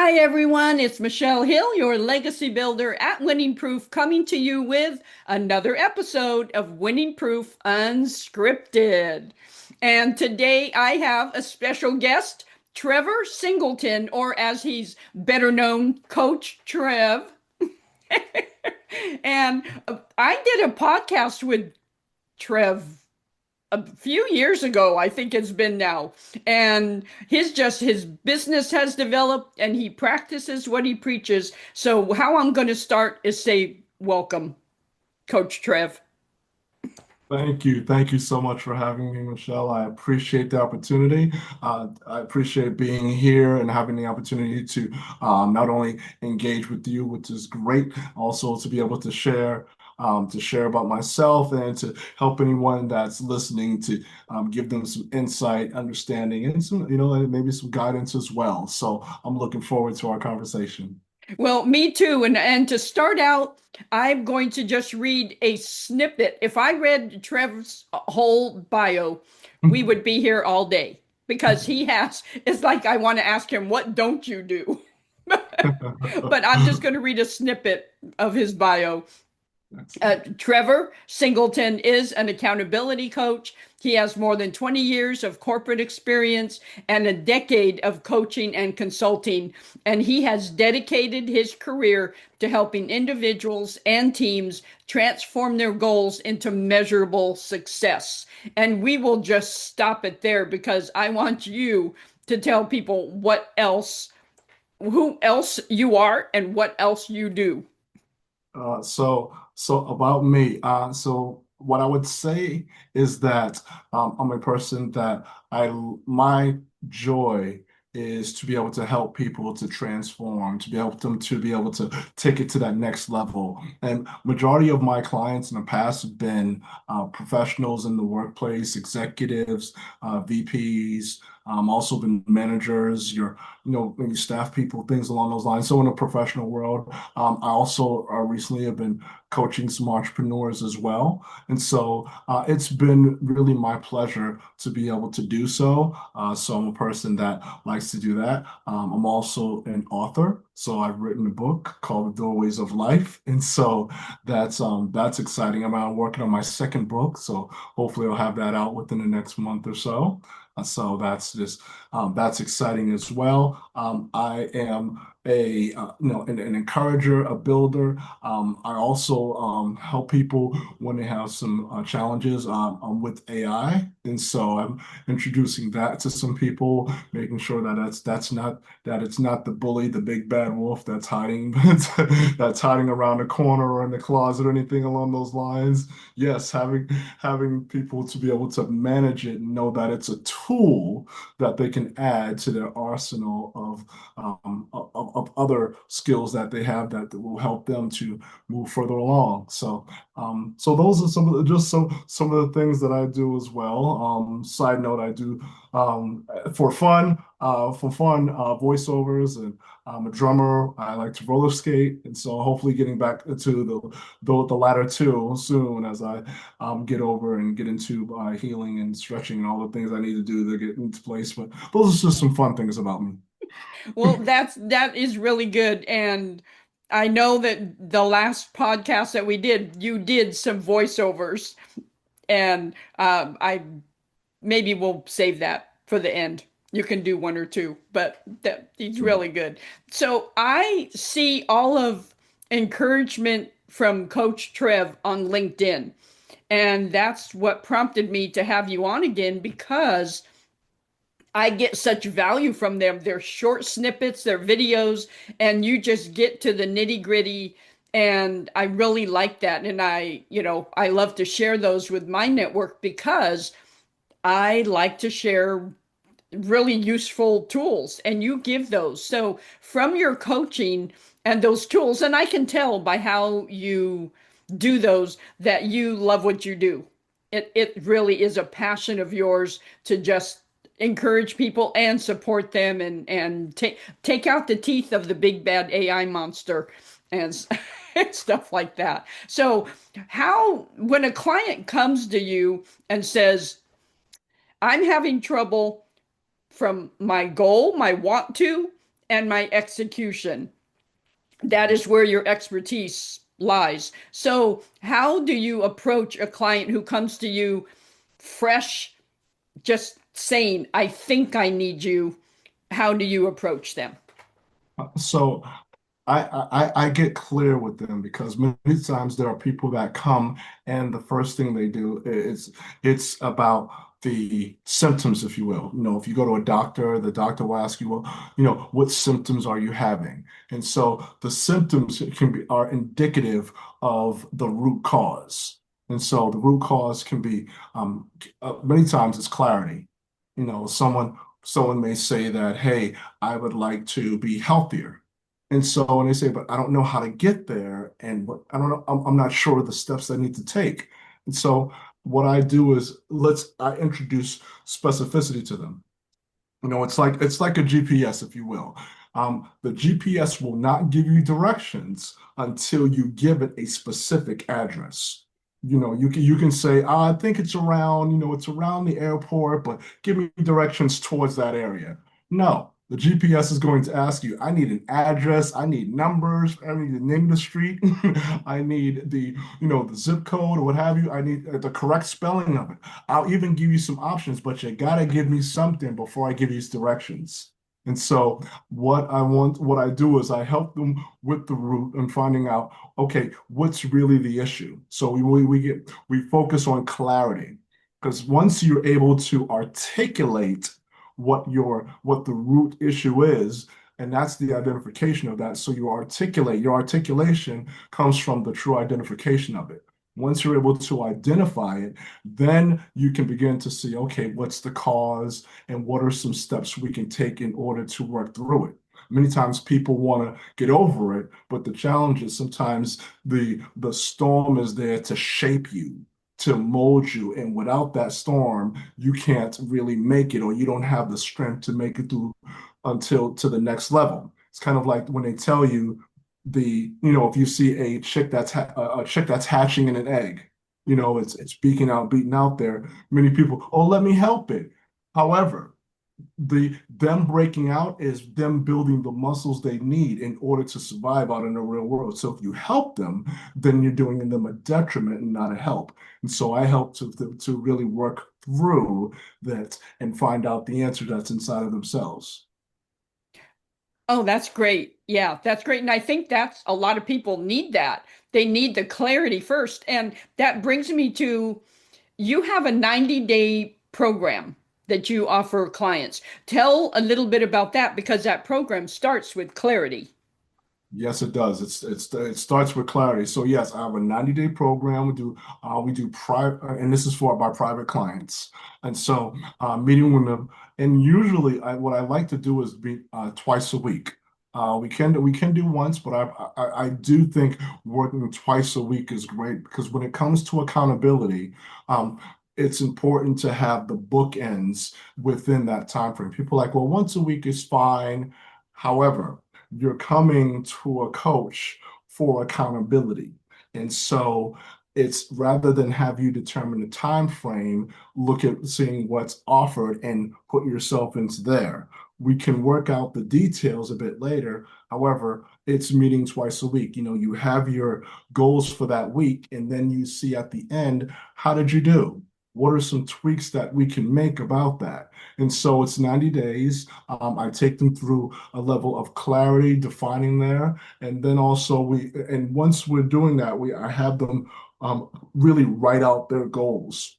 Hi, everyone. It's Michelle Hill, your legacy builder at Winning Proof, coming to you with another episode of Winning Proof Unscripted. And today I have a special guest, Trevor Singleton, or as he's better known, Coach Trev. And I did a podcast with Trev a few years ago, I think it's been now. And his business has developed and he practices what he preaches. So how I'm going to start is say welcome, Coach Trev. Thank you. Thank you so much for having me, Michelle. I appreciate the opportunity. I appreciate being here and having the opportunity to not only engage with you, which is great, also to be able to share about myself and to help anyone that's listening to give them some insight, understanding, and some, maybe some guidance as well. So I'm looking forward to our conversation. Well, me too. And to start out, I'm going to just read a snippet. If I read Trev's whole bio, we would be here all day because it's like I want to ask him, what don't you do? But I'm just going to read a snippet of his bio. Trevor Singleton is an accountability coach. He has more than 20 years of corporate experience and a decade of coaching and consulting. And he has dedicated his career to helping individuals and teams transform their goals into measurable success. And we will just stop it there because I want you to tell people who else you are and what else you do. So about me, so what I would say is that I'm a person that my joy is to be able to help people to transform, to be able them to be able to take it to that next level. And majority of my clients in the past have been professionals in the workplace, executives, VPs. Also been managers, maybe staff people, things along those lines. So in the professional world, I also recently have been coaching some entrepreneurs as well. And so it's been really my pleasure to be able to do so. So I'm a person that likes to do that. I'm also an author. So I've written a book called The Doorways of Life. And so that's exciting. I'm working on my second book. So hopefully I'll have that out within the next month or so. So that's exciting as well. I am an encourager, a builder. I also help people when they have some challenges with AI, and so I'm introducing that to some people, making sure that it's not the bully, the big bad wolf that's hiding that's hiding around the corner or in the closet or anything along those lines. Yes, having people to be able to manage it and know that it's a tool that they can add to their arsenal of other skills that they have that will help them to move further along. So those are some of the things that I do as well. Side note, I do for fun voiceovers, and I'm a drummer. I like to roller skate, and so hopefully getting back to the latter two soon as I get over and get into healing and stretching and all the things I need to do to get into place. But those are just some fun things about me. Well, that is really good. And I know that the last podcast that we did, you did some voiceovers, and I maybe we'll save that for the end. You can do one or two, but that he's really good. So I see all of encouragement from Coach Trev on LinkedIn, and that's what prompted me to have you on again because I get such value from them. They're short snippets, they're videos, and you just get to the nitty gritty. And I really like that. And I love to share those with my network because I like to share really useful tools and you give those. So from your coaching and those tools, and I can tell by how you do those that you love what you do. It really is a passion of yours to just encourage people and support them and take out the teeth of the big bad AI monster and and stuff like that. So how when a client comes to you and says, I'm having trouble from my goal, my want to, and my execution. That is where your expertise lies. So, how do you approach a client who comes to you fresh, just saying, I think I need you? How do you approach them? So I get clear with them because many times there are people that come and the first thing they do is it's about the symptoms, if you will. If you go to a doctor, the doctor will ask you, well, what symptoms are you having? And so the symptoms are indicative of the root cause. And so the root cause can be many times it's clarity. Someone may say that, hey, I would like to be healthier. And so when they say, but I don't know how to get there, and what I don't know, I'm not sure the steps I need to take. And so what I do is I introduce specificity to them. It's like a GPS, if you will. The GPS will not give you directions until you give it a specific address. You can say, I think it's around the airport, but give me directions towards that area. No, the GPS is going to ask you, I need an address, I need numbers, I need the name of the street, I need the zip code or what have you. I need the correct spelling of it. I'll even give you some options, but you gotta give me something before I give you directions. And so what I do is I help them with the root and finding out, okay, what's really the issue? So we focus on clarity. Because once you're able to articulate what the root issue is, and that's the identification of that. So your articulation comes from the true identification of it. Once you're able to identify it, then you can begin to see, okay, what's the cause and what are some steps we can take in order to work through it. Many times people want to get over it, but the challenge is sometimes the storm is there to shape you, to mold you, and without that storm, you can't really make it, or you don't have the strength to make it through until to the next level. It's kind of like when they tell you if you see a chick that's hatching in an egg, it's beating out there. Many people, oh, let me help it. However, them breaking out is them building the muscles they need in order to survive out in the real world. So if you help them, then you're doing them a detriment and not a help. And so I help to really work through that and find out the answer that's inside of themselves. Oh, that's great. Yeah, that's great. And I think that's a lot of people need that. They need the clarity first. And that brings me to you have a 90-day program that you offer clients. Tell a little bit about that because that program starts with clarity. Yes, it does. It starts with clarity. So yes, I have a 90-day program. We do private, and this is for my private clients. And so meeting with them, and usually what I like to do is be twice a week. We can do once, but I do think working twice a week is great because when it comes to accountability, it's important to have the bookends within that time frame. People are like, well, once a week is fine. However, you're coming to a coach for accountability. And so it's rather than have you determine the time frame, look at seeing what's offered and put yourself into there. We can work out the details a bit later. However, it's meeting twice a week. You have your goals for that week, and then you see at the end, how did you do? What are some tweaks that we can make about that? And so it's 90 days. I take them through a level of clarity, defining there, and then also and once we're doing that, I have them really write out their goals.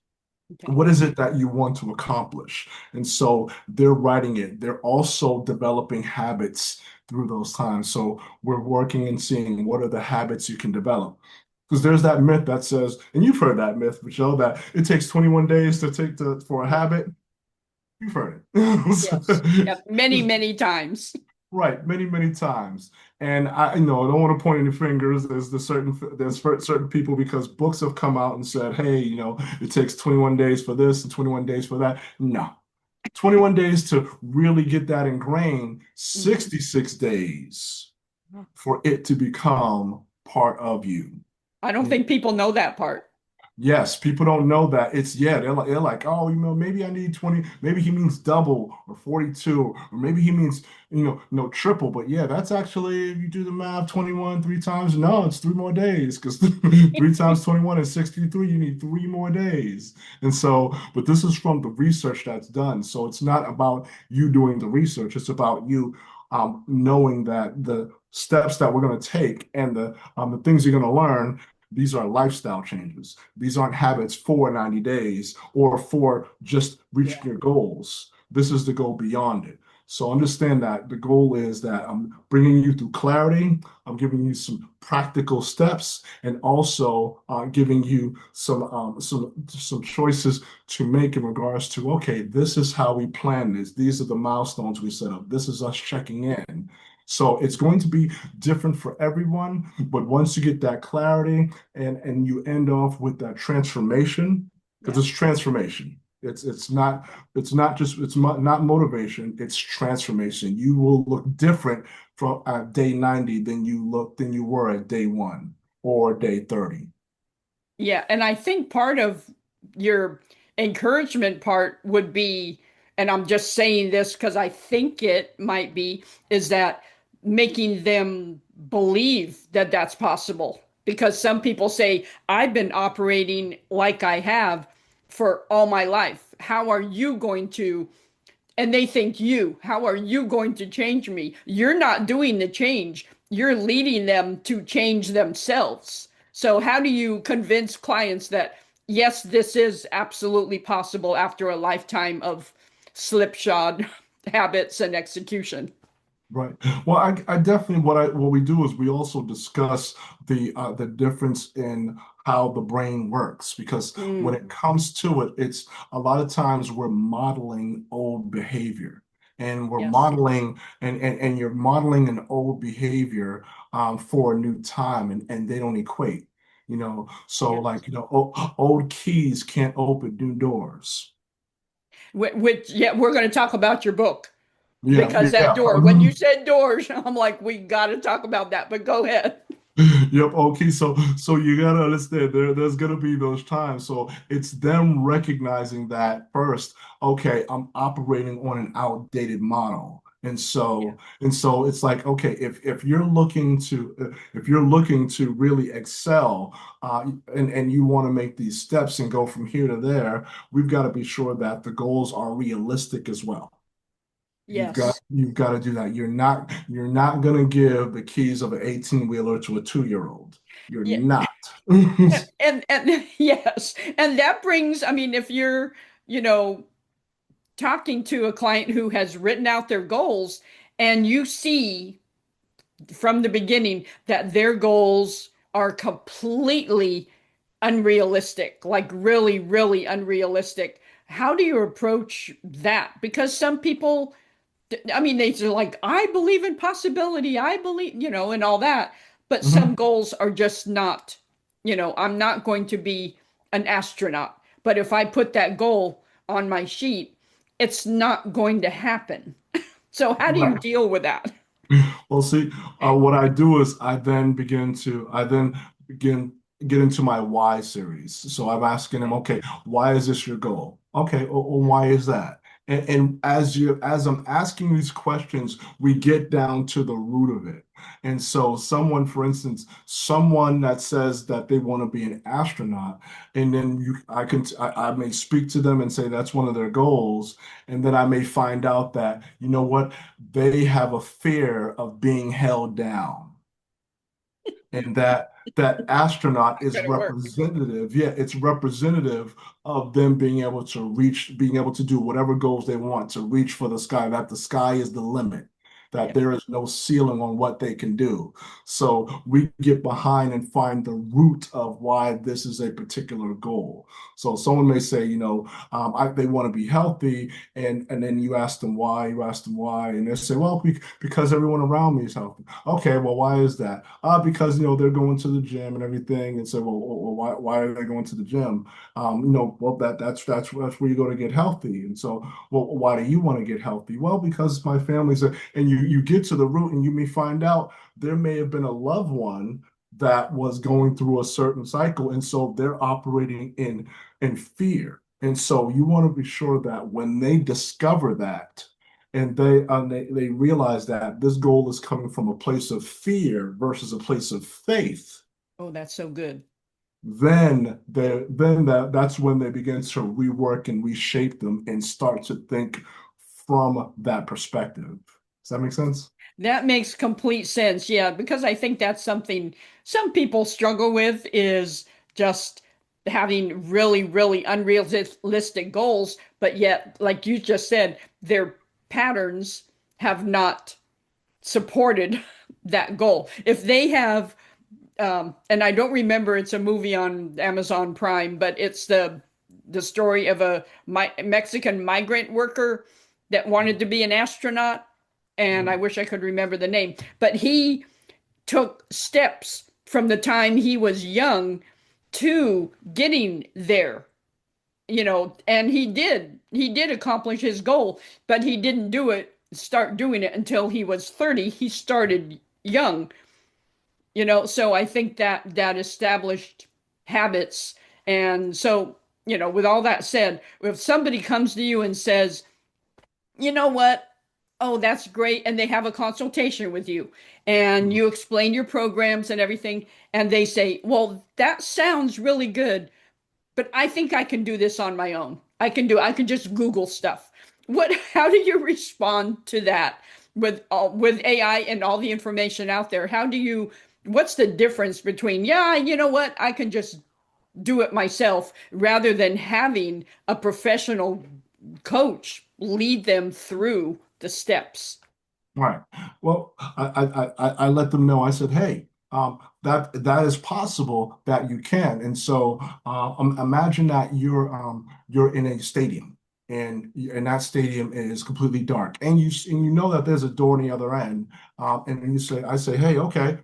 Okay. What is it that you want to accomplish? And so they're writing it. They're also developing habits through those times. So we're working and seeing what are the habits you can develop. Because there's that myth that says, and you've heard that myth, Michelle, that it takes 21 days for a habit. You've heard Yes. it. Yeah, many, many times. Right, many, many times. And I don't want to point any fingers. There's certain people because books have come out and said, hey, it takes 21 days for this and 21 days for that. No. 21 days to really get that ingrained, Mhm. 66 days for it to become part of you. I don't think people know that part. Yes, people don't know that. It's yeah, they're like, oh, maybe I need 20, maybe he means double or 42, or maybe he means, no triple. But yeah, that's actually if you do the math, 21 three times. No, it's 3 more days because 3 times 21 is 63. You need 3 more days. And so, but this is from the research that's done. So it's not about you doing the research, it's about you knowing that the steps that we're going to take and the things you're going to learn, these are lifestyle changes. These aren't habits for 90 days or for just Yeah. reaching your goals. This is to go beyond it. So understand that the goal is that I'm bringing you through clarity. I'm giving you some practical steps and also giving you some choices to make in regards to, okay, this is how we plan this. These are the milestones we set up. This is us checking in. So it's going to be different for everyone, but once you get that clarity and you end off with that transformation, because Yeah. it's transformation. It's not motivation, it's transformation. You will look different from at day 90 than you were at day one or day 30. Yeah, and I think part of your encouragement part would be, and I'm just saying this because I think it might be, is that making them believe that that's possible. Because some people say, I've been operating like I have for all my life. How are you going to and they think how are you going to change me? You're not doing the change. You're leading them to change themselves. So how do you convince clients that yes, this is absolutely possible after a lifetime of slipshod habits and execution? Right. Well, I definitely what we do is we also discuss the difference in how the brain works because when Mm, it comes to it, it's a lot of times we're modeling old behavior and we're yes, modeling and you're modeling an old behavior for a new time and they don't equate, So yes. like, old keys can't open new doors. Which, yeah, we're going to talk about your book Yeah, because that yeah. door, when you said doors, I'm like, we got to talk about that, but go ahead. Yep. Okay. So you gotta understand there's gonna be those times. So it's them recognizing that first. Okay, I'm operating on an outdated model, Yeah. and so it's like okay, if you're looking to really excel, and you want to make these steps and go from here to there, we've got to be sure that the goals are realistic as well. You've got Yes. you've got to do that. You're not gonna give the keys of an 18-wheeler to a 2-year-old. You're Yeah. not. And yes, and that brings, I mean, if you're, you know, talking to a client who has written out their goals and you see from the beginning that their goals are completely unrealistic, like really, really unrealistic, how do you approach that? Because some people, I mean, they're like, I believe in possibility, I believe, and all that. But some Mhm. goals are just not, I'm not going to be an astronaut. But if I put that goal on my sheet, it's not going to happen. So how do you Right. deal with that? Well, see, what I do is I then begin get into my why series. So I'm asking him, okay, why is this your goal? Okay, well, why is that? And as I'm asking these questions, we get down to the root of it. And so someone, for instance, someone that says that they want to be an astronaut, and then I may speak to them and say that's one of their goals, and then I may find out that, you know what? They have a fear of being held down and that astronaut Not is gonna work. representative. Yeah, it's representative of them being able to do whatever goals they want to reach for the sky, that the sky is the limit, that Yeah. there is no ceiling on what they can do. So we get behind and find the root of why this is a particular goal. So someone may say, they want to be healthy, and then you ask them why, and they say, well, because everyone around me is healthy. Okay, well, why is that? Because they're going to the gym and everything, and say, well, why are they going to the gym? Well, that's where you go to get healthy. And so, well, why do you want to get healthy? Well, because my family's a, and you get to the root, and you may find out there may have been a loved one that was going through a certain cycle. And so they're operating in fear. And so you want to be sure that when they discover that and they realize that this goal is coming from a place of fear versus a place of faith, Oh, that's so good. that's when they begin to rework and reshape them and start to think from that perspective. Does that make sense? That makes complete sense. Yeah, because I think that's something some people struggle with is just having really, really unrealistic goals, but yet, like you just said, their patterns have not supported that goal. If they have, and I don't remember, it's a movie on Amazon Prime, but it's the story of a Mexican migrant worker that wanted to be an astronaut, and I Mm, wish I could remember the name, but he took steps from the time he was young to getting there, and he did accomplish his goal, but he didn't start doing it until he was 30. He started young, so I think that established habits. And so, with all that said, if somebody comes to you and says, you know what? Oh, that's great. And they have a consultation with you and mm, you explain your programs and everything. And they say, well, that sounds really good, but I think I can do this on my own. I can just Google stuff. How do you respond to that with AI and all the information out there? What's the difference between, yeah, you know what? I can just do it myself rather than having a professional coach lead them through the steps. right. Well, I let them know. I said, hey, that is possible that you can. And so imagine that you're in a stadium and that stadium is completely dark and you know that there's a door on the other end. And I say, hey, okay,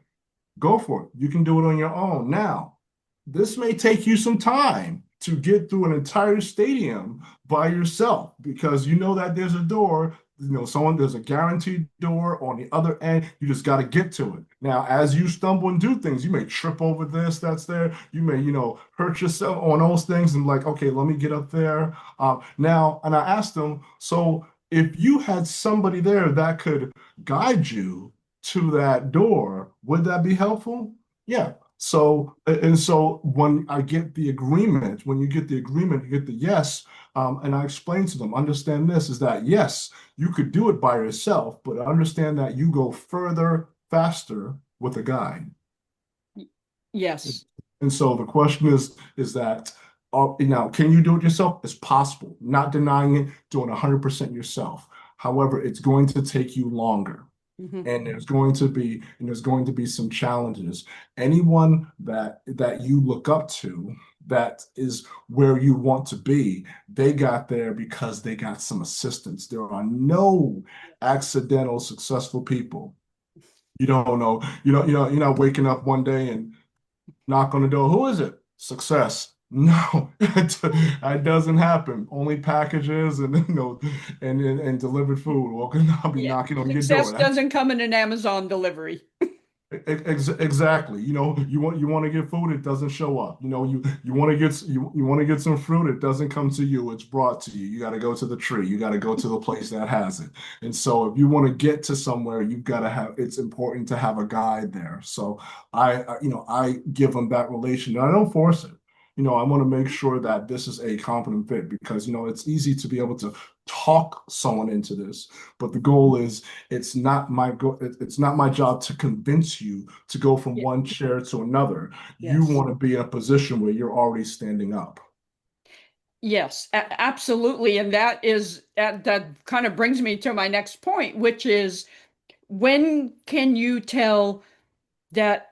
go for it. You can do it on your own. Now, this may take you some time to get through an entire stadium by yourself because you know that there's a door, there's a guaranteed door on the other end. You just got to get to it. Now, as you stumble and do things, you may trip over this that's there. You may, hurt yourself on those things and like, okay, let me get up there. Now, and I asked them, so if you had somebody there that could guide you to that door, would that be helpful? Yeah. So when I get the agreement, when you get the agreement, you get the yes. And I explain to them, understand this is that yes, you could do it by yourself, but understand that you go further, faster with a guide. Yes. And so the question is that, can you do it yourself? It's possible. Not denying it, doing 100% yourself. However, it's going to take you longer. Hmm. And there's going to be some challenges. Anyone that you look up to that is where you want to be, they got there because they got some assistance. There are no accidental successful people. You don't know, you're not waking up one day and knock on the door. Who is it? Success. No, that doesn't happen. Only packages and and delivered food. Well, I'll be Yeah. knocking on your Success door. doesn't come in an Amazon delivery. Exactly. You want to get food, it doesn't show up. You want to get some fruit, it doesn't come to you, it's brought to you. You got to go to the tree. You got to go to the place that has it. And so if you want to get to somewhere, you've got to have it's important to have a guide there. So I give them that relation. And I don't force it. I want to make sure that this is a competent fit because it's easy to be able to talk someone into this, but the goal is it's not my job to convince you to go from Yeah. one chair to another. You Yes. want to be in a position where you're already standing up. Yes, absolutely. And that kind of brings me to my next point, which is when can you tell that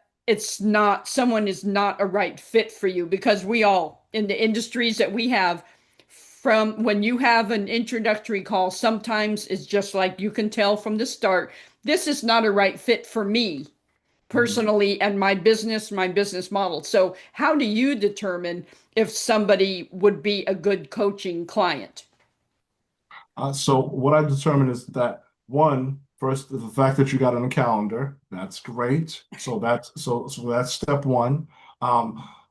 someone is not a right fit for you? Because we all, in the industries that we have, from when you have an introductory call, sometimes it's just like you can tell from the start, this is not a right fit for me Mhm. personally and my business model. So, how do you determine if somebody would be a good coaching client? So what I determined is that one. First, the fact that you got on the calendar, that's great. So that's step one.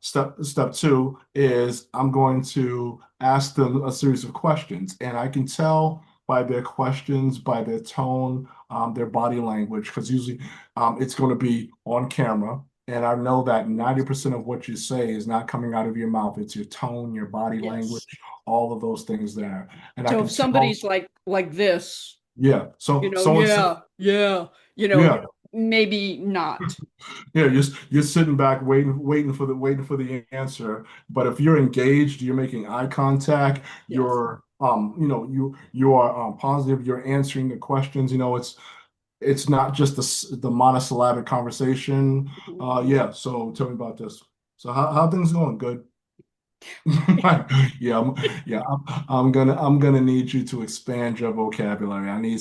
Step two is I'm going to ask them a series of questions, and I can tell by their questions, by their tone, their body language, because usually it's going to be on camera. And I know that 90% of what you say is not coming out of your mouth. It's your tone, your body Yes. language, all of those things there. And I So can if tell, somebody's like this, yeah. you So know, someone said, yeah, yeah, yeah, maybe not. yeah, you're sitting back waiting for the answer. But if you're engaged, you're making eye contact, Yes. you're you are positive, you're answering the questions, it's not just the monosyllabic conversation. Mhm. Yeah, so tell me about this. So how things going? Good. Yeah, yeah. I'm gonna need you to expand your vocabulary. I need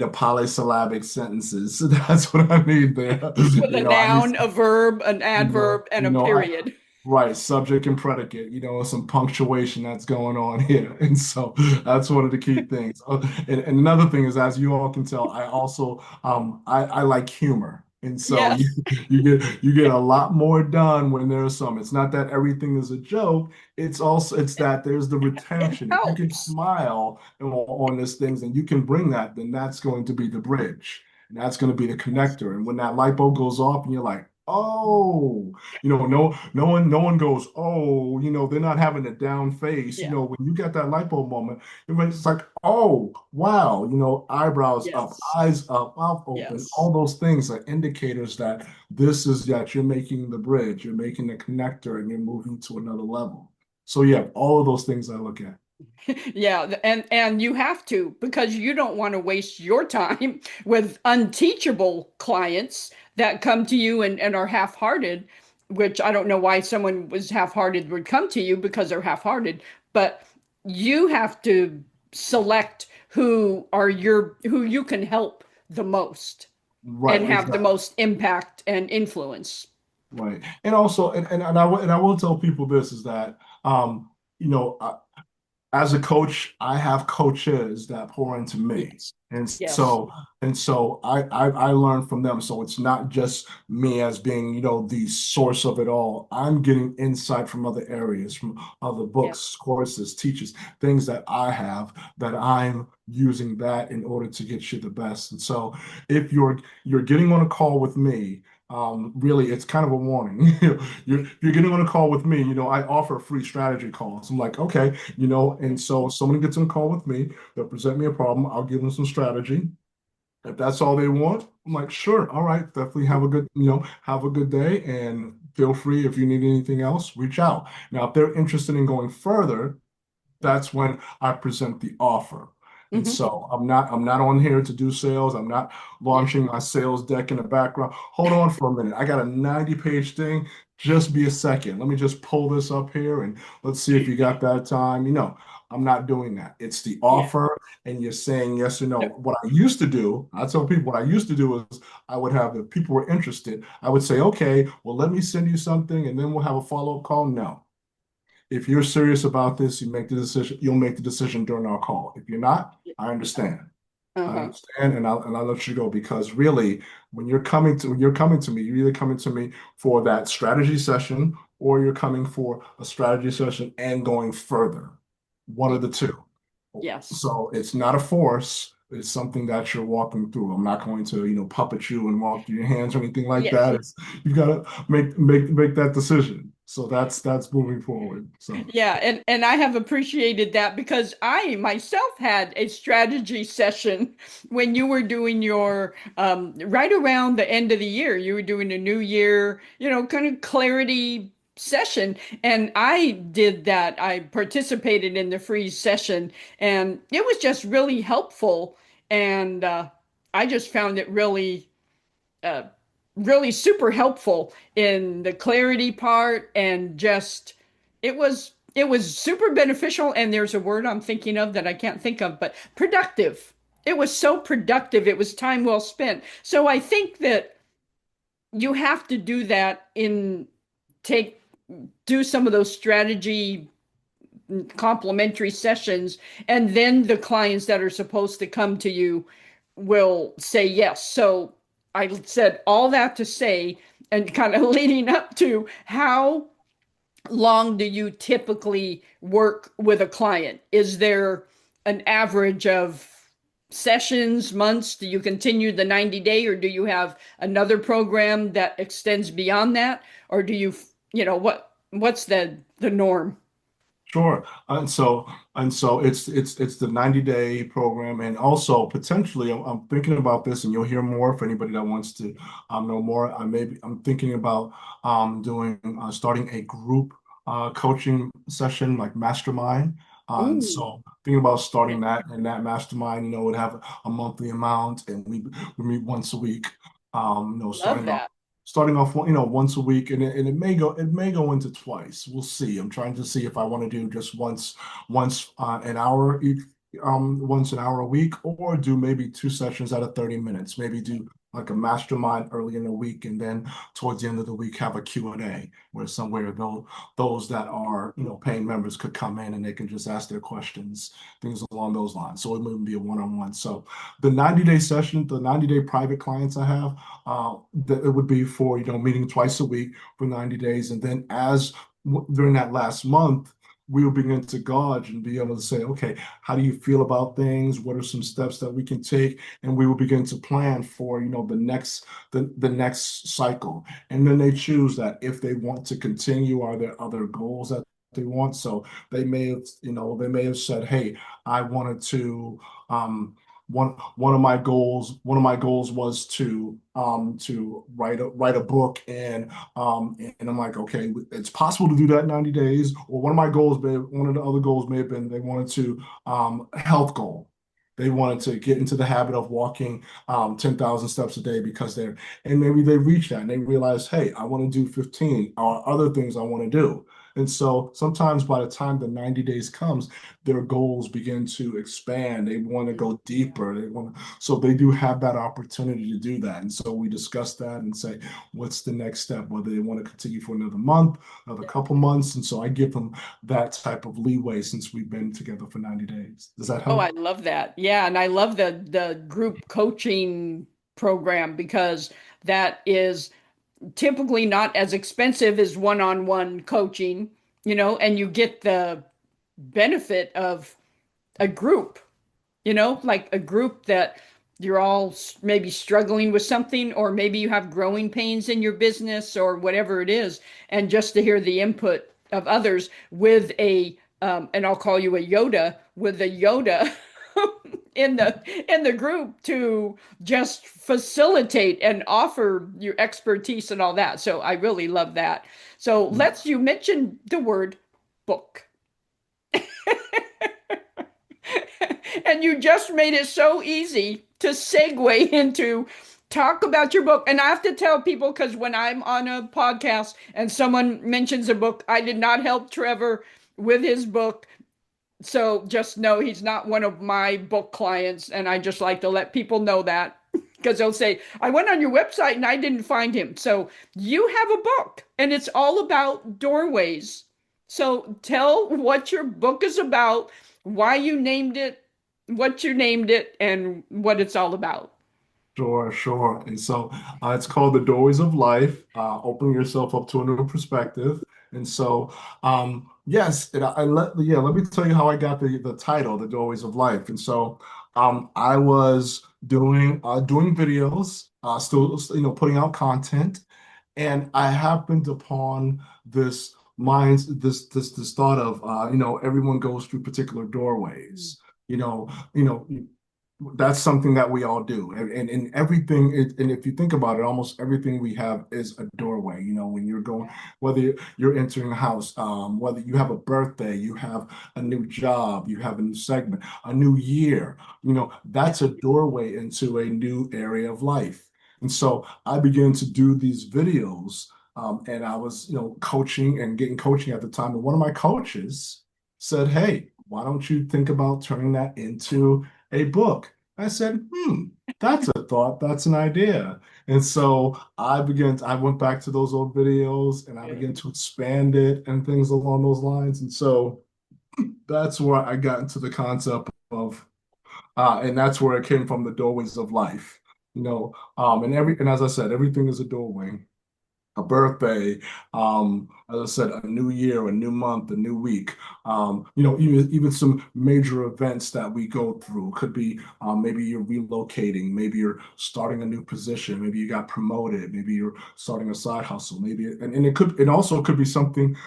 a polysyllabic sentences. So that's what I need there. With a I need noun, a verb, an adverb, and you a know, I period. right, subject and predicate, some punctuation that's going on here. And so that's one of the key things. And another thing is, as you all can tell, I also I like humor. And so you Yes, you get a lot more done when there's some. It's not that everything is a joke. It's that there's the it retention. If you can helps. smile on these things and you can bring that, then that's going to be the bridge. And that's going to be the Yes, connector. And when that light bulb goes off and you're like, oh, no one goes, oh, they're not having a down face. yeah, When you get that light bulb moment, it's like, oh, wow, eyebrows up, yes, eyes up, mouth open. yes. All those things are indicators that this is that you're making the bridge, you're making the connector, and you're moving to another level. So yeah, all of those things I look at. Yeah, and you have to because you don't want to waste your time with unteachable clients that come to you and are half-hearted, which I don't know why someone was half-hearted would come to you because they're half-hearted, but you have to select who you can help the most and Right, have the exactly. most impact and influence. Right. And also, and I will tell people this is that, you know, as a coach, I have coaches that pour into me. Yes. And Yes. so I learn from them. So it's not just me as being, the source of it all. I'm getting insight from other areas, from other Yeah. books, courses, teachers, things that I have that I'm using that in order to get you the best. And so if you're getting on a call with me, really, it's kind of a warning. You're getting on a call with me. I offer free strategy calls. I'm like, okay, and so someone gets on a call with me, they'll present me a problem, I'll give them some strategy. If that's all they want, I'm like, sure, all right, definitely have a good day and feel free if you need anything else, reach out. Now, if they're interested in going further, that's when I present the offer. And Hmm. so I'm not on here to do sales. I'm not Yeah. launching my sales deck in the background. Hold on for a minute. I got a 90-page thing. Just be a second. Let me just pull this up here and let's see if you got that time. I'm not doing that. It's the Yeah. offer and you're saying yes or no. No. What I used to do, I tell people what I used to do is I would have, if people were interested, I would say, okay, well, let me send you something and then we'll have a follow-up call. No. If you're serious about this, you'll make the decision during our call. If you're not, I understand. I Uh-huh. understand and I'll let you go because really when you're coming to me, you're either coming to me for that strategy session or you're coming for a strategy session and going further. One Yeah. of the two. Yes. So it's not a force. It's something that you're walking through. I'm not going to, puppet you and walk through your hands or anything like Yes. that. You've got to make that decision. So that's moving forward. So Yeah, and I have appreciated that because I myself had a strategy session when you were doing your right around the end of the year. You were doing a new year, kind of clarity session, and I did that. I participated in the free session, and it was just really helpful. And I just found it uh, really super helpful in the clarity part and just it was super beneficial and there's a word I'm thinking of that I can't think of but productive. It was so productive. It was time well spent. So I think that you have to do that in take do some of those strategy complimentary sessions, and then the clients that are supposed to come to you will say yes. So I said all that to say, and kind of leading up to, how long do you typically work with a client? Is there an average of sessions, months? Do you continue the 90-day, or do you have another program that extends beyond that? Or do you, what's the norm? Sure. And so it's the 90-day program, and also potentially I'm thinking about this, and you'll hear more for anybody that wants to know more. I'm thinking about doing starting a group coaching session like mastermind. And Ooh, so thinking about starting okay. that, and that mastermind, would have a monthly amount, and we meet once a week. Love that. Starting off, once a week, and it may go into twice. We'll see. I'm trying to see if I want to do just once an hour each, once an hour a week, or do maybe two sessions out of 30 minutes. Maybe do like a mastermind early in the week, and then towards the end of the week have a Q&A where somewhere those that are, paying members could come in and they can just ask their questions, things along those lines. So it wouldn't be a one-on-one. So the 90-day session, the 90-day private clients I have, that it would be for, meeting twice a week for 90 days. And then during that last month, we will begin to gauge and be able to say, okay, how do you feel about things? What are some steps that we can take? And we will begin to plan for, the next cycle. And then they choose that if they want to continue. Are there other goals that they want? So they may have said, hey, I wanted to one of my goals was to write a book, and I'm like, okay, it's possible to do that in 90 days. Or one of the other goals may have been they wanted to health goal. They wanted to get into the habit of walking 10,000 steps a day, and maybe they reach that and they realize, hey, I want to do 15 or other things I want to do. And so sometimes by the time the 90 days comes, their goals begin to expand. They want to go deeper. So they do have that opportunity to do that. And so we discuss that and say, what's the next step? Whether they want to continue for another month, another couple months. And so I give them that type of leeway since we've been together for 90 days. Does that Oh, I help? love that. Yeah, and I love the group coaching program because that is typically not as expensive as one-on-one coaching, and you get the benefit of a group, like a group that you're all maybe struggling with something, or maybe you have growing pains in your business or whatever it is, and just to hear the input of others with and I'll call you a Yoda, with a Yoda in the group to just facilitate and offer your expertise and all that. So I really love that. So you mentioned the word book. And you just made it so easy to segue into talk about your book. And I have to tell people, because when I'm on a podcast and someone mentions a book, I did not help Trevor with his book. So just know he's not one of my book clients. And I just like to let people know that, because they'll say, I went on your website and I didn't find him. So you have a book and it's all about doorways. So tell what your book is about, why you named it, what you named it, and what it's all about. Sure, sure. And so it's called The Doorways of Life, opening yourself up to a new perspective. And so, yes, let me tell you how I got the title, The Doorways of Life. And so, I was doing videos, still, putting out content, and I happened upon this thought of, everyone goes through particular doorways. That's something that we all do, and and if you think about it, almost everything we have is a doorway. When you're going, whether you're entering a house, whether you have a birthday, you have a new job, you have a new segment, a new year, that's a doorway into a new area of life. And so I began to do these videos, and I was, coaching and getting coaching at the time, and one of my coaches said, hey, why don't you think about turning that into a book? I said, that's a thought, that's an idea. And so I went back to those old videos and I Yeah. began to expand it and things along those lines. And so that's where I got into the concept of, and that's where it came from, the doorways of life. And as I said, everything is a doorway, a birthday, as I said, a new year, a new month, a new week. Even some major events that we go through could be maybe you're relocating, maybe you're starting a new position, maybe you got promoted, maybe you're starting a side hustle, and it also could be something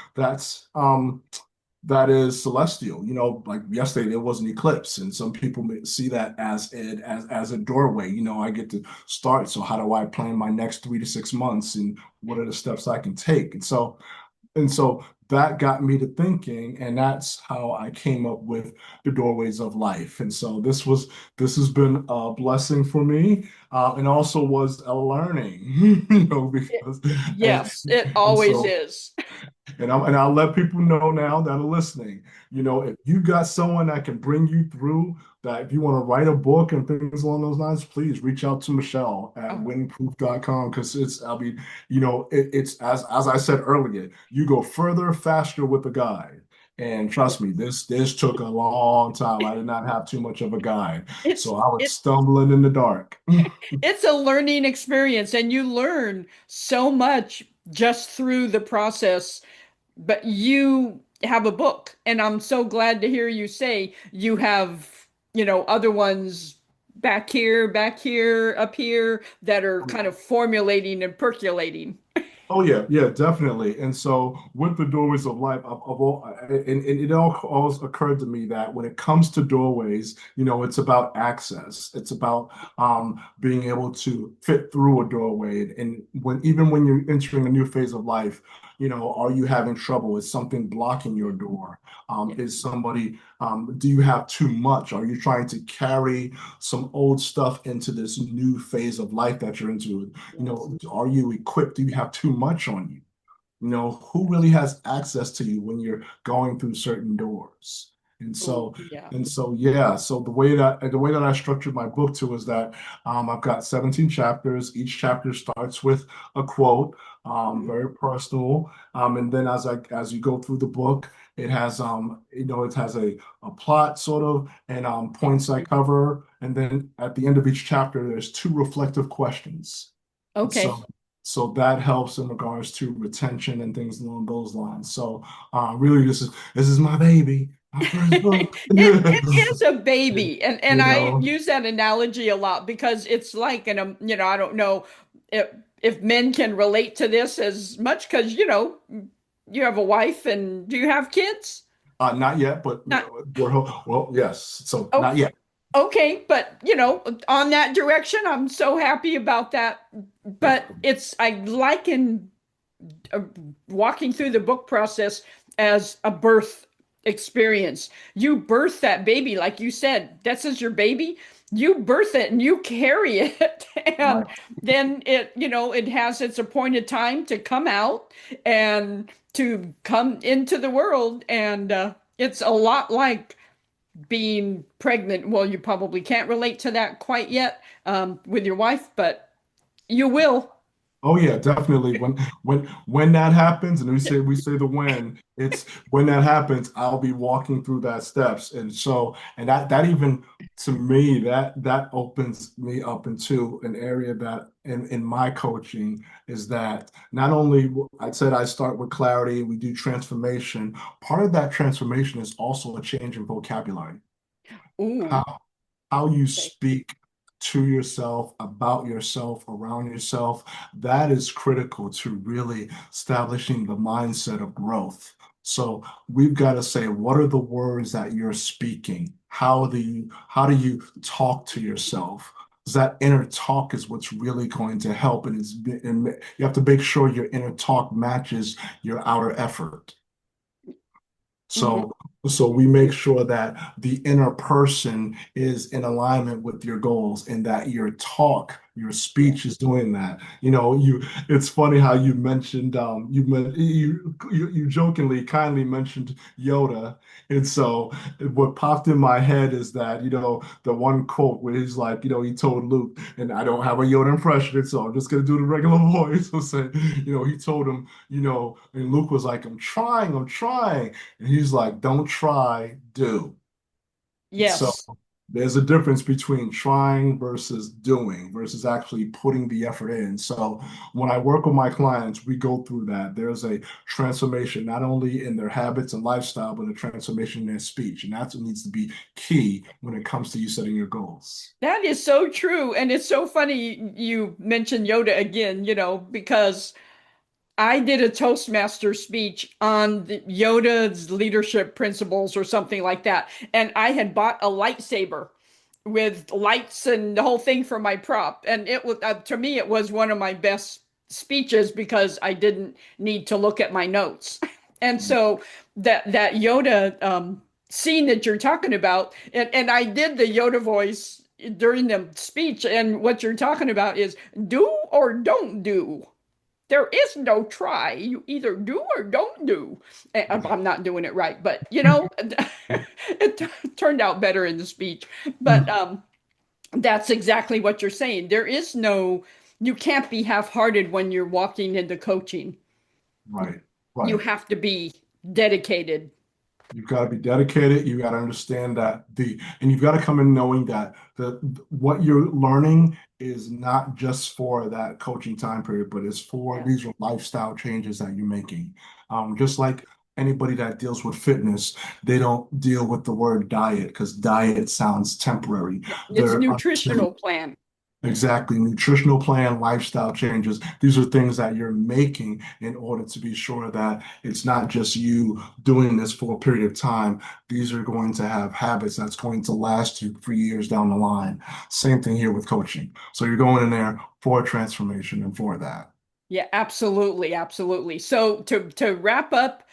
that is celestial. Like yesterday there was an eclipse, and some people may see that as a doorway. I get to start. So how do I plan my next 3 to 6 months, and what are the steps I can take? And so that got me to thinking, and that's how I came up with the doorways of life. And so this has been a blessing for me, and also was a learning, It, because and yes, it and always so is. I'll let people know now that are listening, if you got someone that can bring you through, that if you want to write a book and things along those lines, please reach out to Michelle at Oh, winproof.com, because it's as I said earlier, you go further faster with a guide. And trust me, this took a long time. I did not have too much of a guide. it's So I was it stumbling in the dark. it's a learning experience, and you learn so much just through the process. But you have a book, and I'm so glad to hear you say you have, other ones back here, up here that are kind of formulating and percolating. Oh yeah, yeah, definitely. And so with the doorways of life, of all, and it all always occurred to me that when it comes to doorways, it's about access. It's about being able to fit through a doorway. And even when you're entering a new phase of life, are you having trouble? Is something blocking your door? Yeah. Do you have too much? Are you trying to carry some old stuff into this new phase of life that you're into? Yes. Are you equipped? Do you have too much on you? Who really has access to you when you're going through certain doors? And Oh, so, yeah. and so, yeah. So the way that I structured my book too is that I've got 17 chapters. Each chapter starts with a quote, Mhm. very personal. And then as you go through the book, it has a plot sort of, and points I cover. And then at the end of each chapter, there's two reflective questions. And Okay. so that helps in regards to retention and things along those lines. So really, this is my baby, my first book. It is a baby, and You I know, use that analogy a lot because it's like, I don't know if men can relate to this as much because you have a wife, and do you have kids? not yet, but Not well, yes. So oh, not yet. okay, but on that direction, I'm so happy about that. Yeah. But I liken uh, walking through the book process as a birth experience. You birth that baby, like you said, that's as your baby. You birth it and you carry it, and Right. then it has its appointed time to come out and to come into the world, and it's a lot like being pregnant. Well, you probably can't relate to that quite yet with your wife, but you will. Oh yeah, definitely. When that happens, and we say the when, it's when that happens, I'll be walking through that steps. And that even to me, that opens me up into an area that in my coaching is that not only I said I start with clarity, we do transformation. Part of that transformation is also a change in vocabulary. Ooh, How you okay. speak to yourself, about yourself, around yourself, that is critical to really establishing the mindset of growth. So we've got to say, what are the words that you're speaking? How do you talk to yourself? 'Cause that inner talk is what's really going to help, and you have to make sure your inner talk matches your outer effort. Hmm. So, so we make sure that the inner person is in alignment with your goals and that your talk Your Yeah. speech is doing that. It's funny how you mentioned you jokingly kindly mentioned Yoda. And so what popped in my head is that, the one quote where he's like, he told Luke, and I don't have a Yoda impression, so I'm just gonna do the regular voice. So say, he told him, and Luke was like, I'm trying. And he's like, don't try, do. So Yes. there's a difference between trying versus doing versus actually putting the effort in. So when I work with my clients, we go through that. There's a transformation not only in their habits and lifestyle, but a transformation in their speech. And that's what needs to be key when it comes to you setting your goals. That is so true. And it's so funny you mentioned Yoda again, because I did a Toastmaster speech on Yoda's leadership principles or something like that. And I had bought a lightsaber with lights and the whole thing for my prop. And it was, to me, it was one of my best speeches because I didn't need to look at my notes. And so that Yoda scene that you're talking about, and I did the Yoda voice during the speech, and what you're talking about is do or don't do. There is no try. You either do or don't do. I'm not doing it right, but it turned out better in the speech. But that's exactly what you're saying. You can't be half-hearted when you're walking into coaching. Right, You right. have to be dedicated. You've got to be dedicated. You got to understand and you've got to come in knowing that what you're learning is not just for that coaching time period, but it's for Yeah. these are lifestyle changes that you're making. Just like anybody that deals with fitness, they don't deal with the word diet because diet sounds temporary. It's They're nutritional plan. Exactly. Nutritional plan, lifestyle changes. These are things that you're making in order to be sure that it's not just you doing this for a period of time. These are going to have habits that's going to last you for years down the line. Same thing here with coaching. So you're going in there for transformation and for that. Yeah, absolutely, absolutely. So to wrap up,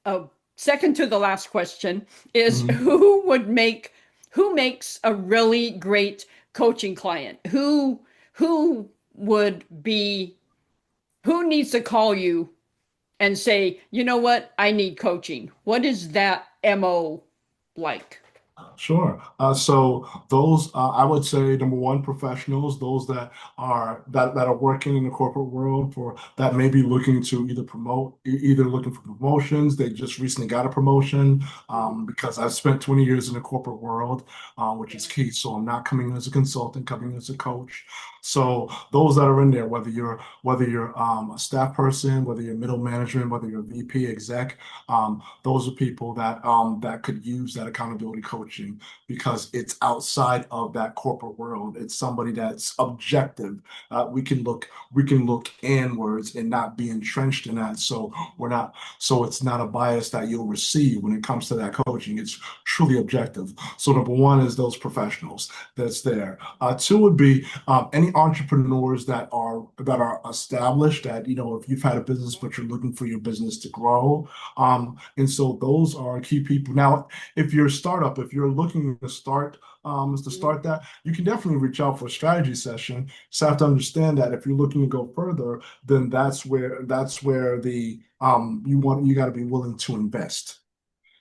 a second to the last question is Mhm. who makes a really great coaching client? Who would be who needs to call you and say, you know what, I need coaching? What is that MO like? Sure. So those, I would say, number one, professionals, those that are working in the corporate world for that may be looking to either looking for promotions. They just recently got a promotion Mhm. because I've spent 20 years in the corporate world, which is Yeah. key. So I'm not coming in as a consultant, coming in as a coach. So those that are in there, whether you're a staff person, whether you're middle management, whether you're a VP exec, those are people that could use that accountability coaching because it's outside of that corporate world. It's somebody that's objective. We can look inwards and not be entrenched in that. So it's not a bias that you'll receive when it comes to that coaching. It's truly objective. So number one is those professionals that's there. Two would be any entrepreneurs that are established that if you've had a business but you're looking for your business to grow, and so those are key people. Now, if you're a startup, if you're looking to Mhm. start that, you can definitely reach out for a strategy session. Just have to understand that if you're looking to go further, then that's where you got to be willing to invest.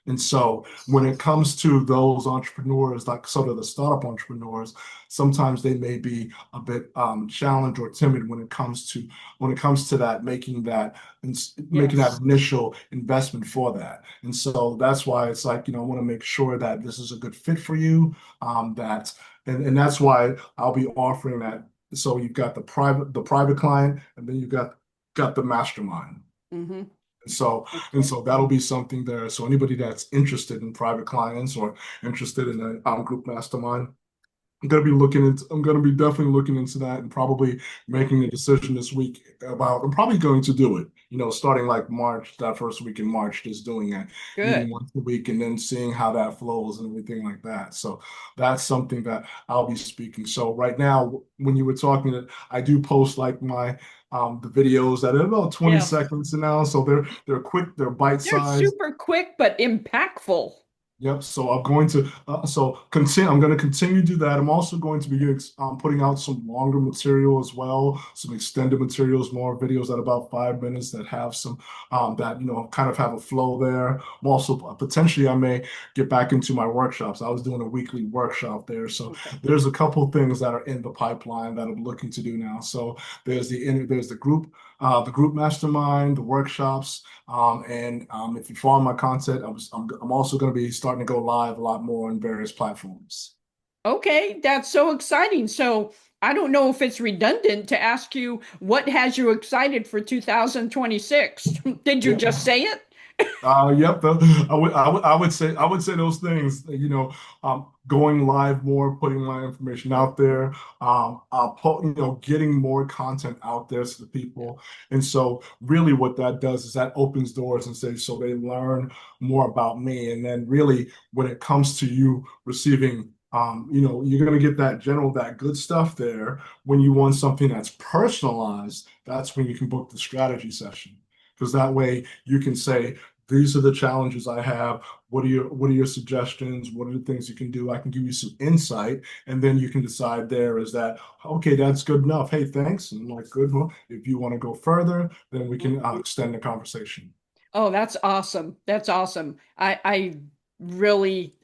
And so when it comes to those entrepreneurs, like sort of the startup entrepreneurs, sometimes they may be a bit challenged or timid when it comes to that making that Yes. initial investment for that. And so that's why it's like, I want to make sure that this is a good fit for you. And that's why I'll be offering that. So you've got the private client, and then you've got the mastermind. Hmm. And so Okay. that'll be something there. So anybody that's interested in private clients or interested in a group mastermind, I'm gonna be definitely looking into that and probably making a decision this week about. I'm probably going to do it. Starting like March, that first week in March, just doing it, meeting Good. once a week, and then seeing how that flows and everything like that. So that's something that I'll be speaking. So right now, when you were talking, I do post like the videos that are about 20 Yes. seconds now. So they're quick, they're bite They're sized. super quick but impactful. Yep. So I'm going to so continue. I'm going to continue to do that. I'm also going to be putting out some longer material as well, some extended materials, more videos at about 5 minutes that have some that kind of have a flow there. I'm also potentially I may get back into my workshops. I was doing a weekly workshop there, so Okay. there's a couple things that are in the pipeline that I'm looking to do now. So there's the group mastermind, the workshops. And if you follow my content, I'm also going to be starting to go live a lot more on various platforms. Okay, that's so exciting. So I don't know if it's redundant to ask you what has you excited for 2026? Did you Yeah. just say it? Yep. I would say those things. Going live more, putting my information out there, getting more content out there to the people. And so, really, what that does is that opens doors and says so they learn more about me. And then, really, when it comes to you receiving. You're going to get that good stuff there. When you want something that's personalized, that's when you can book the strategy session. Because that way you can say, these are the challenges I have. What are your suggestions? What are the things you can do? I can give you some insight, and then you can decide there is that okay, that's good enough. Hey, thanks. And I'm like, good. Well, if you want to go further, then we can extend the conversation. Oh, that's awesome. That's awesome. I really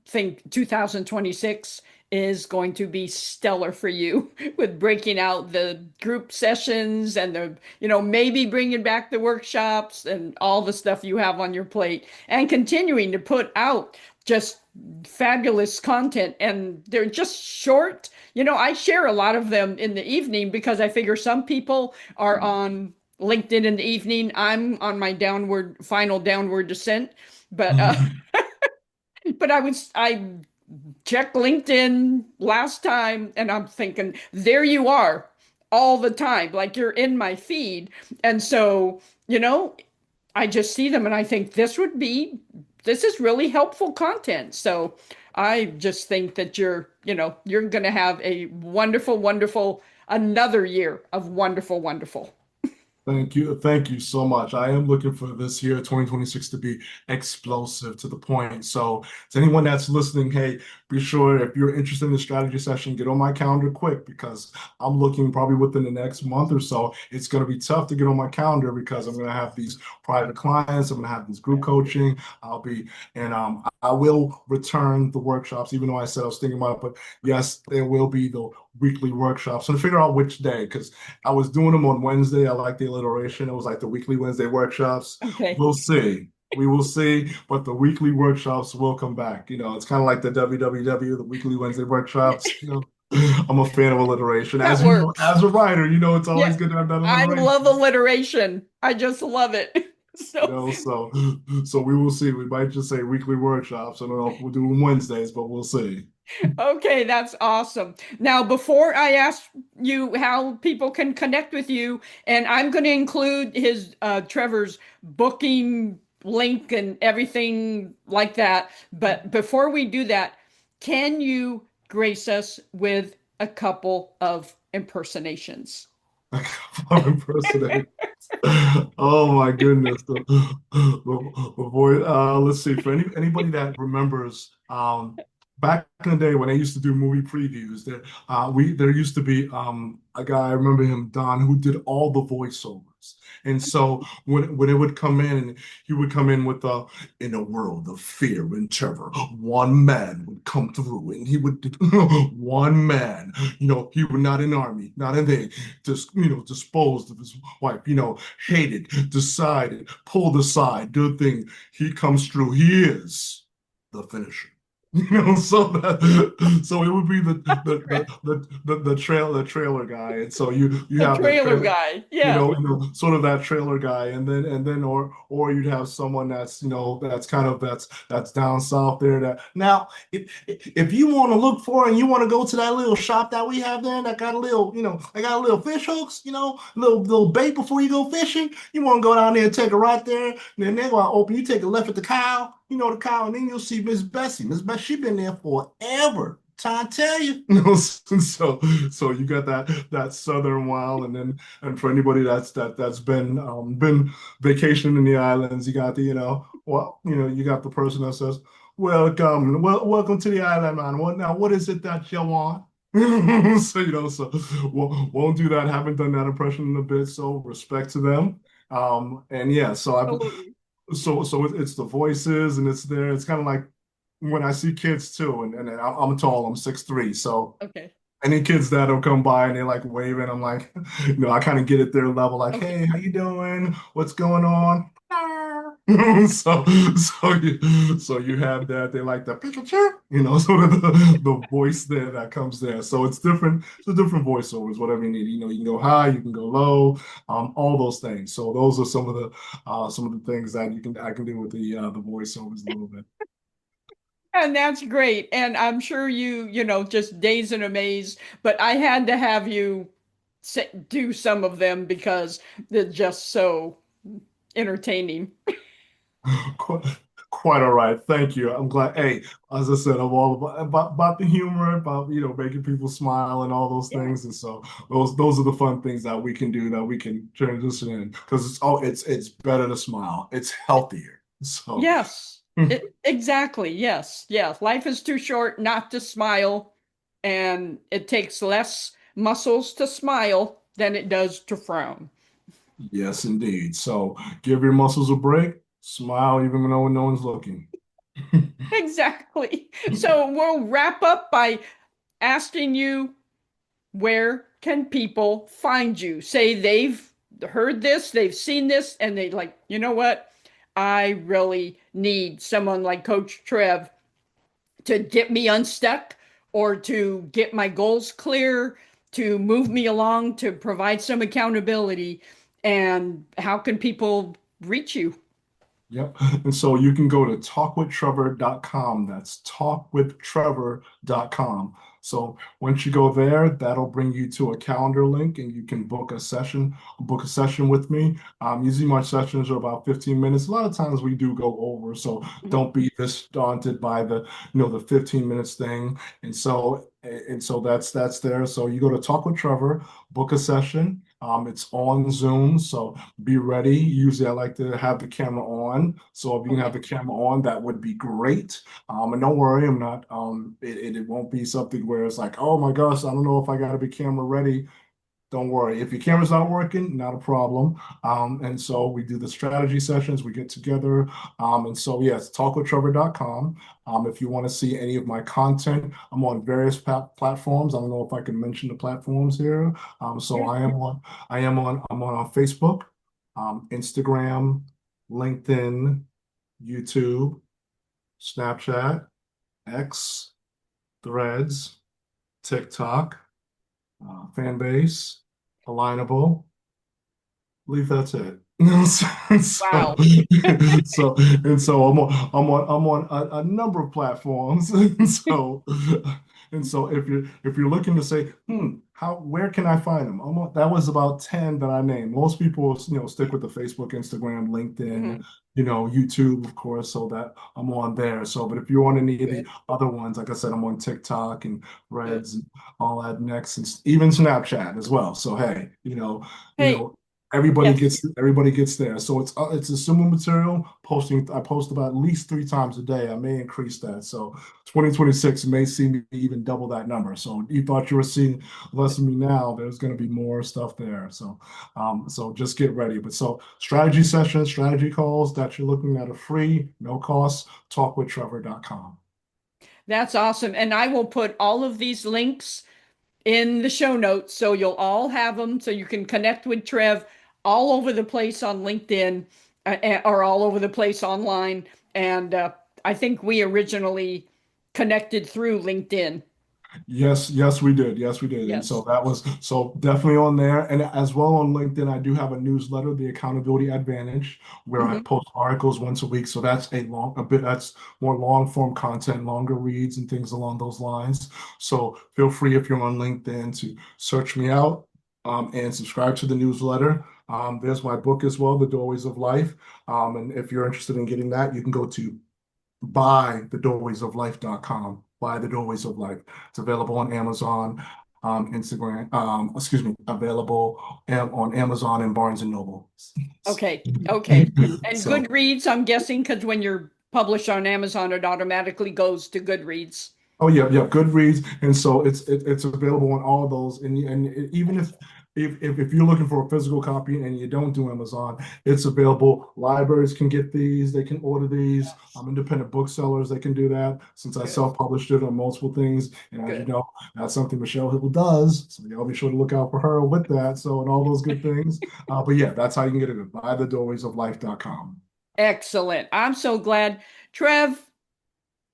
think 2026 is going to be stellar for you with breaking out the group sessions and maybe bringing back the workshops and all the stuff you have on your plate and continuing to put out just fabulous content. And they're just short. I share a lot of them in the evening because I figure some people are on LinkedIn in the evening. I'm on my final downward descent. But but I checked LinkedIn last time and I'm thinking, there you are all the time. Like you're in my feed. And so, I just see them and I think this is really helpful content. So I just think that you're going to have a wonderful, wonderful, another year of wonderful, wonderful. Thank you. Thank you so much. I am looking for this year, 2026, to be explosive to the point. So, to anyone that's listening, hey, be sure if you're interested in the strategy session, get on my calendar quick because I'm looking probably within the next month or so. It's going to be tough to get on my calendar because I'm going to have these private clients, I'm going to have this group coaching. I will return the workshops, even though I said I was thinking about it. But yes, there will be the weekly workshops. So, to figure out which day, because I was doing them on Wednesday. I like the alliteration. It was like the weekly Wednesday workshops. Okay. We'll see. We will see, but the weekly workshops will come back. It's kind of like the WWW, the weekly Wednesday workshops. I'm a fan of alliteration. That As you know, works. as a writer, it's Yeah. always good to have that I love alliteration. alliteration. I just love it. So, So we will see. We might just say weekly workshops. I don't know if we'll do them Wednesdays, but we'll see. okay, that's awesome. Now, before I ask you how people can connect with you, and I'm going to include his Trevor's booking link and everything like that. But before we do that, can you grace us with a couple of impersonations? I'm impersonating. Oh my goodness. Before, let's see. For anybody that remembers, back in the day when they used to do movie previews, there used to be a guy, I remember him, Don, who did all the voiceovers. And so when it would come in, he would come in with in a world of fear and terror, one man would come through and he would one man, he would not an army, not a thing, just disposed of his wife, hated, decided, pulled aside, do a thing. He comes through. He is the finisher. So it would be the trailer guy, and so you The have the trailer trailer, guy. Yeah. sort of that trailer guy, and then or you'd have someone that's that's kind of that's down south there. That now, if you want to look for and you want to go to that little shop that we have there that got a little, I got a little fish hooks, little bait before you go fishing. You want to go down there and take a right there, and then they're gonna open. You take a left at the cow, the cow, and then you'll see Miss Bessie. Miss Bessie, she been there forever. Trying to tell you. So you got that southern wild, and for anybody that's been vacationing in the islands, you got the well, you got the person that says, welcome to the island, man. What is it that you want? So, won't do that. Haven't done that impression in a bit, so respect to them. And yeah, Absolutely. it's the voices and it's there. It's kind of like when I see kids too, and I'm tall, I'm 6'3", so Okay. any kids that'll come by and they're like waving, I'm like, I kind of get at their level, like, Okay. hey, how you doing? What's going on? So, so you have that. They like the Pikachu, sort of the voice there that comes there. So it's different. It's a different voiceovers, whatever you need. You can go high, you can go low, all those things. So those are some of the things that I can do with the voiceovers a little bit. And that's great. And I'm sure just days in a maze, but I had to have you do some of them because they're just so entertaining. Quite, quite all right. Thank you. I'm glad. Hey, as I said, I'm all about the humor, about making people smile and all those Yeah. things. And so those are the fun things that we can do that we can transition in because it's better to smile. It's healthier. So Yes. Exactly. Yes. Yes. Life is too short not to smile, and it takes less muscles to smile than it does to frown. yes, indeed. So give your muscles a break. Smile even though no one's looking. Exactly. So we'll wrap up by asking you, where can people find you? Say they've heard this, they've seen this, and they like, you know what? I really need someone like Coach Trev to get me unstuck or to get my goals clear, to move me along, to provide some accountability. And how can people reach you? Yep. And so you can go to talkwithtrevor.com. That's talkwithtrevor.com. So once you go there, that'll bring you to a calendar link and you can book a session with me. Usually my sessions are about 15 minutes. A lot of times we do go over, so Mhm. don't be this daunted by the 15 minutes thing. And so that's there. So you go to Talk with Trevor, book a session. It's on Zoom, so be ready. Usually, I like to have the camera on. So if you can have Okay. the camera on, that would be great. And don't worry, I'm not. It won't be something where it's like, oh my gosh, I don't know if I got to be camera ready. Don't worry. If your camera's not working, not a problem. And so we do the strategy sessions, we get together. And so, yes, talkwithtrevor.com. If you want to see any of my content, I'm on various platforms. I don't know if I can mention the platforms here. So Yeah. I'm on Facebook, Instagram, LinkedIn, YouTube, Snapchat, X, Threads, TikTok, Fanbase, Alignable. I believe that's it. So, Wow. so, and so I'm on a number of platforms. And so if you're looking to say, where can I find them? That was about 10 that I named. Most people, stick with the Facebook, Instagram, LinkedIn, Mhm. YouTube, of course, so that I'm on there. So, but if you're on any of the Good. other ones, like I said, I'm on TikTok and Good. Reds and all that next, and even Snapchat as well. So hey, you Hey, know, everybody yes. gets there. So it's a similar material. I post about at least 3 times a day. I may increase that. So 2026 may see me even double that number. So you thought you were seeing less of me now. There's going to be more stuff there. So just get ready. But so strategy sessions, strategy calls that you're looking at are free, no cost. Talkwithtrevor.com. That's awesome. And I will put all of these links in the show notes so you'll all have them so you can connect with Trev all over the place on LinkedIn, or all over the place online. And I think we originally connected through LinkedIn. Yes, yes, we did. Yes, we did. And so Yes. that was so definitely on there. And as well on LinkedIn, I do have a newsletter, The Accountability Advantage, where I Hmm. post articles once a week. So that's more long form content, longer reads and things along those lines. So feel free if you're on LinkedIn to search me out and subscribe to the newsletter. There's my book as well, The Doorways of Life. And if you're interested in getting that, you can go to buythedoorwaysoflife.com. Buy the Doorways of Life. It's available on Amazon. Instagram, excuse me, available on Amazon and Barnes and Noble. Okay. Okay. And So, Goodreads, I'm guessing, because when you're published on Amazon, it automatically goes to Goodreads. oh yeah, yeah, Goodreads, and so it's available on all those. And even if you're looking for a physical copy and you don't do Amazon, it's available. Libraries can get these; they can order these. Independent booksellers, they can do that. Since I Good. self-published it on multiple things, and as you Good. know, that's something Michelle Hill does. So y'all be sure to look out for her with that. So and all those good things. But yeah, that's how you can get it. Buythedoorwaysoflife.com. Excellent. I'm so glad. Trev,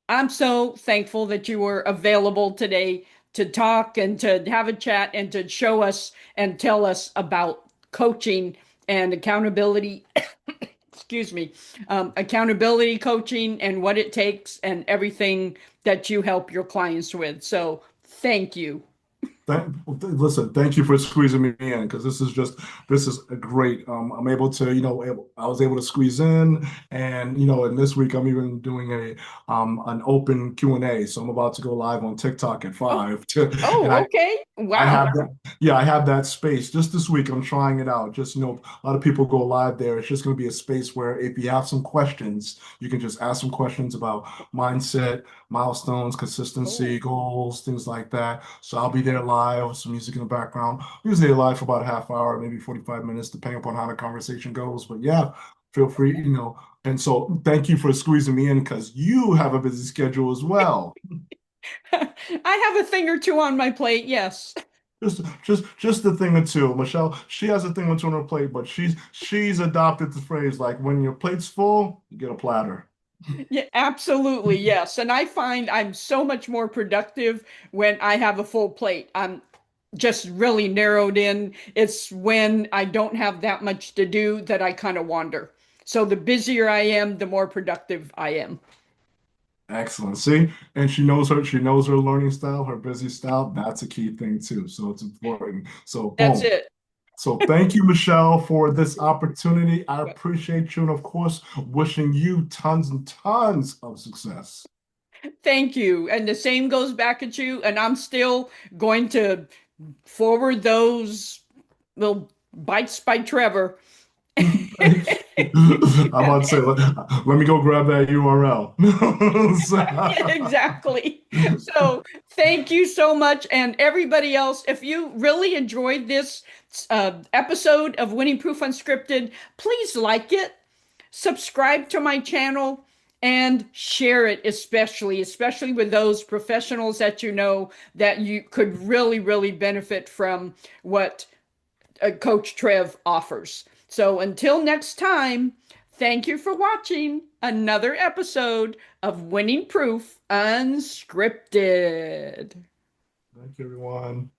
I'm so thankful that you were available today to talk and to have a chat and to show us and tell us about coaching and accountability. Excuse me, accountability coaching and what it takes and everything that you help your clients with. So thank you. Listen, thank you for squeezing me in because this is a great. I'm able to, I was able to squeeze in, and and this week I'm even doing an open Q&A. So I'm about to go live on TikTok at Oh, 5 and oh, okay. I Wow. have that. Yeah, I have that space. Just this week, I'm trying it out. Just, a lot of people go live there. It's just going to be a space where if you have some questions, you can just ask some questions about mindset, milestones, consistency, Oh, goals, things like that. So I'll be there live with some music in the background. Usually live for about a half hour, maybe 45 minutes, depending upon how the conversation goes. But yeah, feel free, And so thank you for squeezing me in because you have a busy schedule as well. I have a thing or two on my plate. Yes. Just the thing or two. Michelle, she has a thing or two on her plate, but she's adopted the phrase like when your plate's full, you get a platter. Yeah, absolutely. Yes. And I find I'm so much more productive when I have a full plate. I'm just really narrowed in. It's when I don't have that much to do that I kind of wander. So the busier I am, the more productive I am. Excellent. See, and she knows her learning style, her busy style. That's a key thing too. So it's important. So That's boom. it. So thank you, Michelle, for this opportunity. I appreciate you, and of course, wishing you tons and tons of success. Thank you. And the same goes back at you. And I'm still going to forward those little bites by Trevor. I'm about to say, let me go grab that URL. Exactly. So thank you so much. And everybody else, if you really enjoyed this episode of Winning Proof Unscripted, please like it, subscribe to my channel, and share it, especially with those professionals that you know that you could really, really benefit from what Coach Trev offers. So until next time, thank you for watching another episode of Winning Proof Unscripted. Thank you, everyone.